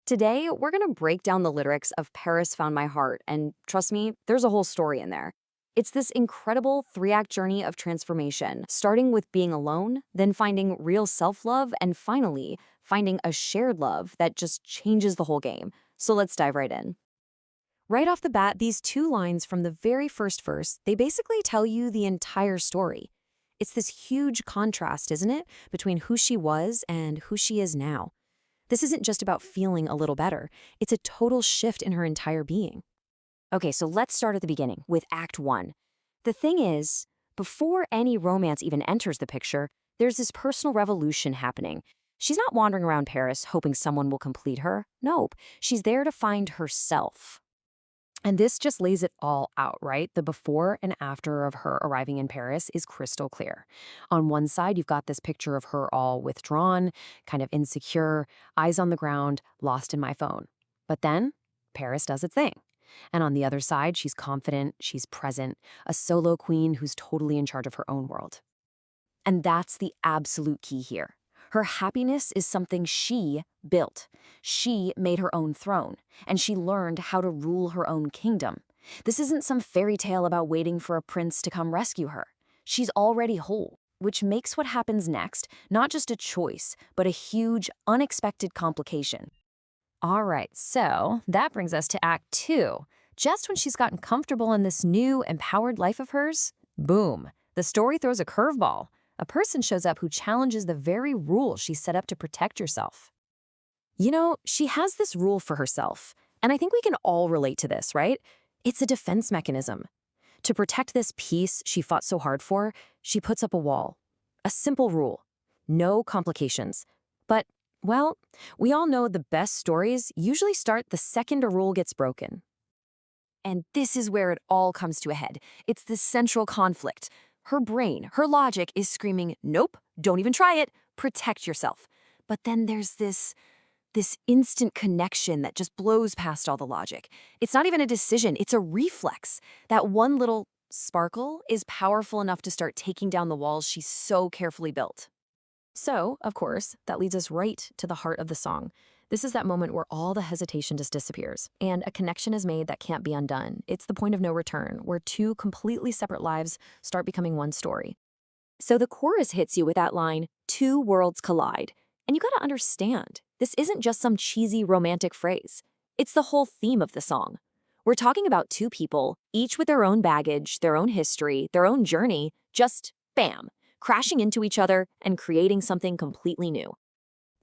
Today, we're going to break down the lyrics of Paris Found My Heart, and trust me, there's a whole story in there. It's this incredible three-act journey of transformation, starting with being alone, then finding real self-love, and finally, finding a shared love that just changes the whole game. So let's dive right in. Right off the bat, these two lines from the very first verse, they basically tell you the entire story. It's this huge contrast, isn't it, between who she was and who she is now. This isn't just about feeling a little better. It's a total shift in her entire being. Okay, so let's start at the beginning with Act 1. The thing is, before any romance even enters the picture, there's this personal revolution happening. She's not wandering around Paris hoping someone will complete her. Nope, she's there to find herself. And this just lays it all out, right? The before and after of her arriving in Paris is crystal clear. On one side, you've got this picture of her all withdrawn, kind of insecure, eyes on the ground, lost in my phone. But then, Paris does its thing. And on the other side, she's confident, she's present, a solo queen who's totally in charge of her own world. And that's the absolute key here. Her happiness is something she built. She made her own throne, and she learned how to rule her own kingdom. This isn't some fairy tale about waiting for a prince to come rescue her. She's already whole, which makes what happens next not just a choice, but a huge, unexpected complication. All right, so that brings us to Act 2. Just when she's gotten comfortable in this new, empowered life of hers, boom, the story throws a curveball. A person shows up who challenges the very rule she set up to protect herself. You know, she has this rule for herself, and I think we can all relate to this, right? It's a defense mechanism. To protect this peace she fought so hard for, she puts up a wall. A simple rule. No complications. But, well, we all know the best stories usually start the second a rule gets broken. And this is where it all comes to a head. It's this central conflict. Her brain, her logic is screaming, nope, don't even try it, protect yourself. But then there's this instant connection that just blows past all the logic. It's not even a decision, it's a reflex. That one little sparkle is powerful enough to start taking down the walls she's so carefully built. So, of course, that leads us right to the heart of the song. This is that moment where all the hesitation just disappears, and a connection is made that can't be undone. It's the point of no return, where two completely separate lives start becoming one story. So the chorus hits you with that line, two worlds collide. And you gotta understand, this isn't just some cheesy romantic phrase. It's the whole theme of the song. We're talking about two people, each with their own baggage, their own history, their own journey, just bam, crashing into each other and creating something completely new.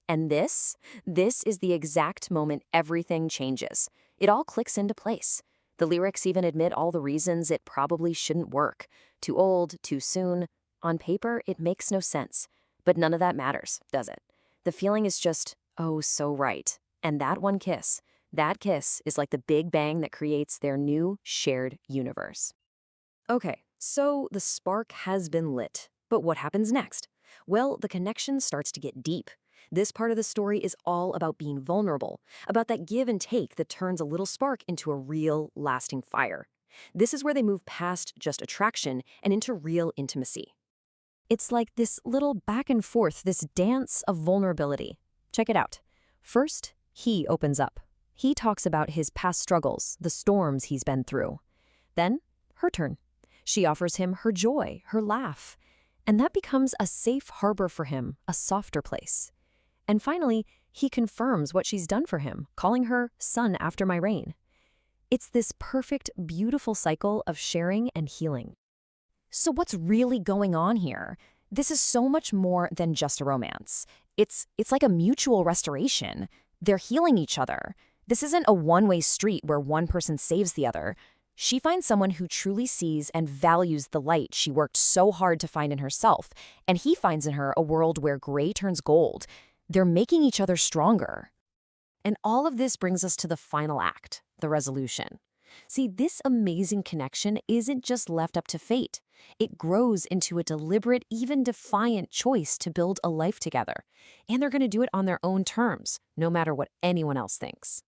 And this is the exact moment everything changes. It all clicks into place. The lyrics even admit all the reasons it probably shouldn't work. Too old, too soon. On paper, it makes no sense. But none of that matters, does it? The feeling is just, oh, so right. And that kiss is like the big bang that creates their new shared universe. Okay, so the spark has been lit. But what happens next? Well, the connection starts to get deep. This part of the story is all about being vulnerable, about that give and take that turns a little spark into a real, lasting fire. This is where they move past just attraction and into real intimacy. It's like this little back and forth, this dance of vulnerability. Check it out. First, he opens up. He talks about his past struggles, the storms he's been through. Then, her turn. She offers him her joy, her laugh. And that becomes a safe harbor for him, a softer place. And finally, he confirms what she's done for him, calling her sun after my rain. It's this perfect, beautiful cycle of sharing and healing. So what's really going on here? This is so much more than just a romance. It's like a mutual restoration. They're healing each other. This isn't a one-way street where one person saves the other. She finds someone who truly sees and values the light she worked so hard to find in herself, and he finds in her a world where gray turns gold. They're making each other stronger. And all of this brings us to the final act, the resolution. See, this amazing connection isn't just left up to fate. It grows into a deliberate, even defiant choice to build a life together. And they're going to do it on their own terms, no matter what anyone else thinks.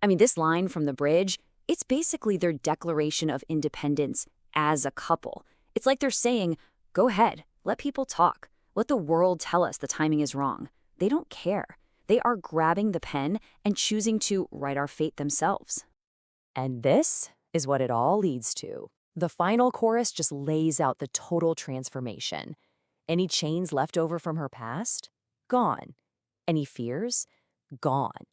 I mean, this line from the bridge, it's basically their declaration of independence as a couple. It's like they're saying, go ahead, let people talk. Let the world tell us the timing is wrong. They don't care. They are grabbing the pen and choosing to write our fate themselves. And this is what it all leads to. The final chorus just lays out the total transformation. Any chains left over from her past? Gone. Any fears? Gone.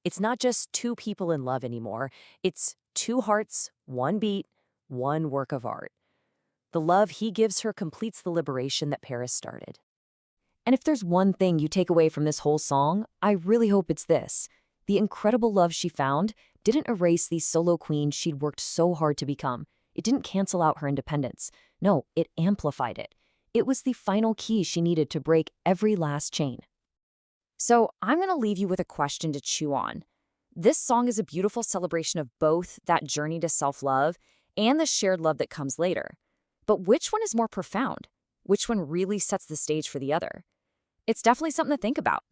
It's not just two people in love anymore. It's two hearts, one beat, one work of art. The love he gives her completes the liberation that Paris started. And if there's one thing you take away from this whole song, I really hope it's this. The incredible love she found didn't erase the solo queen she'd worked so hard to become. It didn't cancel out her independence. No, it amplified it. It was the final key she needed to break every last chain. So I'm going to leave you with a question to chew on. This song is a beautiful celebration of both that journey to self-love and the shared love that comes later. But which one is more profound? Which one really sets the stage for the other? It's definitely something to think about.